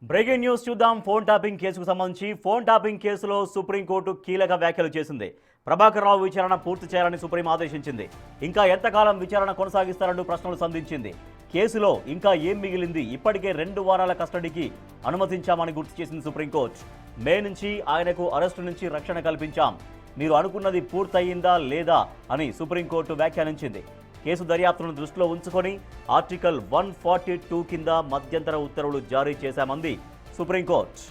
Breaking news చూద్దాం. Phone tapping కేసుకు సంబంధించి ఫోన్ ట్యాపింగ్ కేసులో సుప్రీంకోర్టు కీలక వ్యాఖ్యలు చేసింది. ప్రభాకర్ రావు విచారణ పూర్తి చేయాలని సుప్రీం ఆదేశించింది. ఇంకా ఎంతకాలం విచారణ కొనసాగిస్తారంటూ ప్రశ్నలు సంధించింది. కేసులో ఇంకా ఏం మిగిలింది? ఇప్పటికే 2 వారాల కస్టడీకి అనుమతించామని గుర్తు చేసింది సుప్రీంకోర్టు. మే నుంచి ఆయనకు అరెస్టు నుంచి రక్షణ కల్పించాం. మీరు అనుకున్నది పూర్తయిందా లేదా అని సుప్రీంకోర్టు వ్యాఖ్యానించింది. కేసు దర్యాప్తును దృష్టిలో ఉంచుకొని ఆర్టికల్ 142 కింద మధ్యంతర ఉత్తర్వులు జారీ చేశామంది సుప్రీంకోర్టు.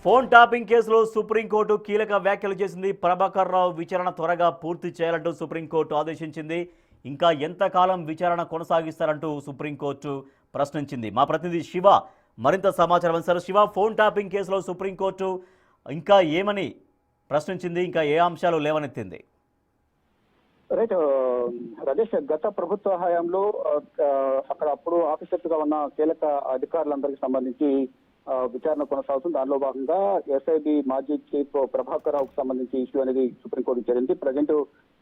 ఫోన్ ట్యాపింగ్ కేసులో సుప్రీంకోర్టు కీలక వ్యాఖ్యలు చేసింది. ప్రభాకర్ రావు విచారణ త్వరగా పూర్తి చేయాలంటూ సుప్రీంకోర్టు ఆదేశించింది. ఇంకా ఎంతకాలం విచారణ కొనసాగిస్తారంటూ సుప్రీంకోర్టు ప్రశ్నించింది. మా ప్రతినిధి శివ మరింత సమాచారం అందిస్తారు. శివ, ఫోన్ ట్యాపింగ్ కేసులో సుప్రీంకోర్టు ఇంకా ఏమని ప్రశ్నించింది? ఇంకా ఏ అంశాలు లేవనెత్తింది? రైట్ రాజేష్, గత ప్రభుత్వ హయాంలో అక్కడ అప్పుడు ఆఫీసర్గా ఉన్న కీలక అధికారులందరికీ సంబంధించి విచారణ కొనసాగుతుంది. దానిలో భాగంగా ఎస్ఐబి మాజీ చీఫ్ ప్రభాకర్ రావుకు సంబంధించి ఇష్యూ అనేది సుప్రీంకోర్టు చేరింది. ప్రజెంట్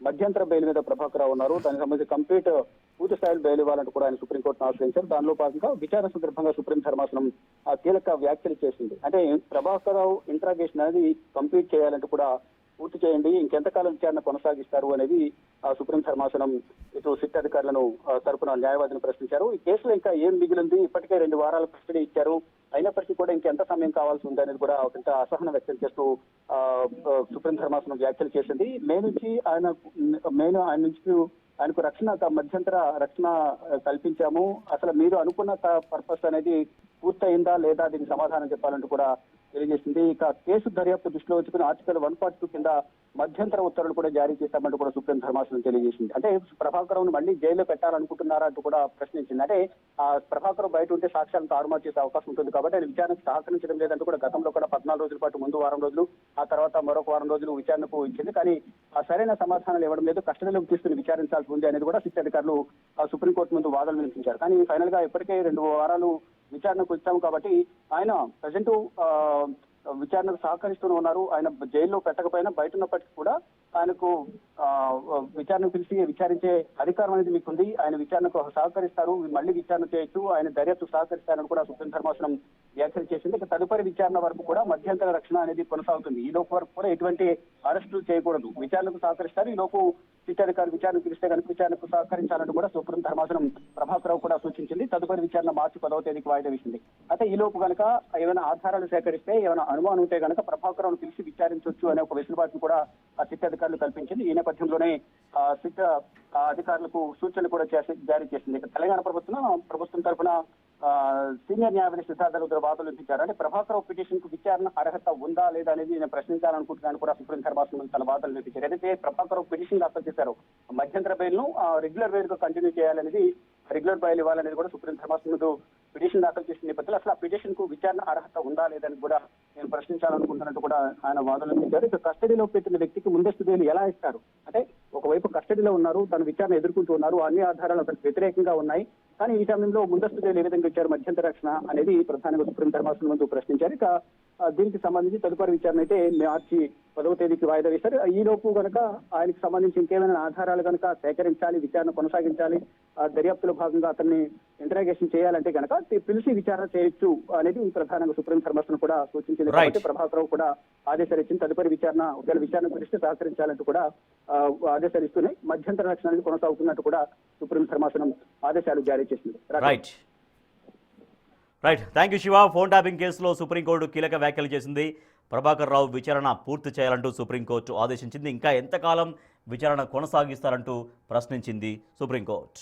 మధ్యంతర బెయిల్ మీద ప్రభాకర్ రావు ఉన్నారు. దానికి సంబంధించి కంప్లీట్ పూర్తి స్థాయిలో బెయిల్ ఇవ్వాలంటూ కూడా ఆయన సుప్రీంకోర్టును ఆశ్రయించారు. దానిలో భాగంగా విచారణ సందర్భంగా సుప్రీం ధర్మాసనం కీలక వ్యాఖ్యలు చేసింది. అంటే ప్రభాకర్ రావు ఇంట్రాగేషన్ అనేది కంప్లీట్ చేయాలంటూ కూడా పూర్తి చేయండి, ఇంకెంతకాలం విచారణ కొనసాగిస్తారు అనేది సుప్రీం ధర్మాసనం ఇటు సిట్ అధికారులను తరపున న్యాయవాదిని ప్రశ్నించారు. ఈ కేసులో ఇంకా ఏం మిగిలింది? ఇప్పటికే 2 వారాల కస్టడీ ఇచ్చారు, అయినప్పటికీ కూడా ఇంకెంత సమయం కావాల్సి ఉంది అనేది కూడా కొంత అసహనం వ్యక్తం చేస్తూ సుప్రీం ధర్మాసనం వ్యాఖ్యలు చేసింది. మే నుంచి ఆయనకు మధ్యంతర రక్షణ కల్పించాము. అసలు మీరు అనుకున్న పర్పస్ అనేది పూర్తయిందా లేదా దీనికి సమాధానం చెప్పాలంటూ కూడా తెలియజేసింది. ఇక కేసు దర్యాప్తు దృష్టిలో ఉంచుకుని ఆర్టికల్ 142 కింద మధ్యంతర ఉత్తర్వులు కూడా జారీ చేశామంటూ కూడా సుప్రీం ధర్మాసనం తెలియజేసింది. అంటే ప్రభాకర్ రావును మళ్ళీ జైల్లో పెట్టాలనుకుంటున్నారా అంటూ కూడా ప్రశ్నించింది. అంటే ఆ ప్రభాకర్ బయట ఉంటే సాక్ష్యాలను తారుమారు చేసే అవకాశం ఉంటుంది కాబట్టి ఆయన విచారణకు సహకరించడం లేదంటూ కూడా గతంలో కూడా 14 రోజుల పాటు ముందు వారం రోజులు, ఆ తర్వాత మరొక వారం రోజులు విచారణకు ఇచ్చింది. కానీ ఆ సరైన సమాధానాలు ఇవ్వడం లేదు, కస్టడీలోకి తీసుకుని విచారించాల్సి ఉంది అనేది కూడా సిట్ అధికారులు సుప్రీంకోర్టు ముందు వాదనలు వినిపించారు. కానీ ఫైనల్ గా ఇప్పటికే 2 వారాలు విచారణకు వచ్చాము కాబట్టి ఆయన ప్రజెంట్ విచారణకు సహకరిస్తూనే ఉన్నారు. ఆయన జైల్లో పెట్టకపోయినా బయట ఉన్నప్పటికీ కూడా ఆయనకు విచారణకు పిలిచి విచారించే అధికారం అనేది మీకుంది, ఆయన విచారణకు సహకరిస్తారు, మళ్ళీ విచారణ చేయొచ్చు, ఆయన దర్యాప్తు సహకరిస్తారని కూడా సుప్రీం ధర్మాసనం వ్యాఖ్యలు చేసింది. ఇక తదుపరి విచారణ వరకు కూడా మధ్యంతర రక్షణ అనేది కొనసాగుతుంది. ఈ లోపు వరకు కూడా ఎటువంటి అరెస్టులు చేయకూడదు, విచారణకు సహకరిస్తారు. ఈ లోపు సిట్ అధికారులు విచారణకు పిలిస్తే కనుక విచారణకు సహకరించాలంటూ కూడా సుప్రీం ధర్మాసనం ప్రభాకర్ రావు కూడా సూచించింది. తదుపరి విచారణ మార్చి 10వ తేదీకి వాయిదా వేసింది. అయితే ఈ లోపు కనుక ఏమైనా ఆధారాలు సేకరిస్తే, ఏమైనా అనుమానం ఉంటే కనుక ప్రభాకర్ రావును పిలిచి విచారించవచ్చు అనే ఒక వెసులుబాటును కూడా సిట్ అధికారులు కల్పించింది. ఈ నేపథ్యంలోనే సిట్ అధికారులకు సూచనలు కూడా జారీ చేసింది. తెలంగాణ ప్రభుత్వం తరఫున సీనియర్ న్యాయవాది సిద్ధార్థ రుద్ర వాదనలు వినిపించారు. అంటే ప్రభాకర్ రావు పిటిషన్ కు విచారణ అర్హత ఉందా లేదా అనేది నేను ప్రశ్నించాలనుకుంటున్నాను కూడా సుప్రీం ధర్మాసనం తన వాదనలు వినిపించారు. ఏదైతే ప్రభాకర్ రావు పిటిషన్ దాఖలు చేశారు, మధ్యంతర బెయిల్ ను రెగ్యులర్ బెయిల్ గా కంటిన్యూ చేయాలనేది, రెగ్యులర్ బెయిల్ ఇవ్వాలనేది కూడా సుప్రీం ధర్మాసనం పిటిషన్ దాఖలు చేసిన నేపథ్యంలో అసలు ఆ పిటిషన్ కు విచారణ అర్హత ఉందా లేదని కూడా నేను ప్రశ్నించాలనుకుంటున్నట్టు కూడా ఆయన వాదనలు వినిపించారు. ఇక కస్టడీలో పెట్టిన వ్యక్తికి ముందస్తు బెయిల్ ఎలా ఇస్తారు? అంటే ఒకవైపు కస్టడీలో ఉన్నారు, తన విచారణ ఎదుర్కొంటూ ఉన్నారు, అన్ని ఆధారాలు అతనికి వ్యతిరేకంగా ఉన్నాయి, కానీ ఈ సమయంలో ముందస్తు బెయిల్ ఏ విధంగా ఇచ్చారు, మధ్యంతర రక్షణ అనేది ప్రధానంగా సుప్రీం ధర్మాసనం ముందు ప్రశ్నించారు. ఇక దీనికి సంబంధించి తదుపరి విచారణ అయితే మార్చి 10వ తేదీకి వాయిదా వేశారు. ఈ లోపు కనుక ఆయనకు సంబంధించి ఇంకేమైనా ఆధారాలు కనుక సేకరించాలి, విచారణ కొనసాగించాలి, దర్యాప్తులో భాగంగా అతన్ని ఇంటరాగేషన్ చేయాలంటే కనుక పిలిచి విచారణ చేయొచ్చు అనేది ప్రధానంగా సుప్రీం ధర్మాసనం కూడా సూచించింది. కాబట్టి ప్రభాకర్ రావు కూడా ఆదేశాలు ఇచ్చింది. తదుపరి ఒకవేళ విచారణ పిలిస్తే సహకరించాలంటూ కూడా ఆదేశాలు ఇస్తూనే మధ్యంతర రక్షణ అనేది కొనసాగుతున్నట్టు కూడా సుప్రీం ధర్మాసనం ఆదేశాలు జారీ చేసింది. Right, thank you Shiva. Phone tapping కేసులో సుప్రీంకోర్టు కీలక వ్యాఖ్యలు చేసింది. ప్రభాకర్ రావు విచారణ పూర్తి చేయాలంటూ సుప్రీంకోర్టు ఆదేశించింది. ఇంకా ఎంతకాలం విచారణ కొనసాగిస్తారంటూ ప్రశ్నించింది సుప్రీంకోర్టు.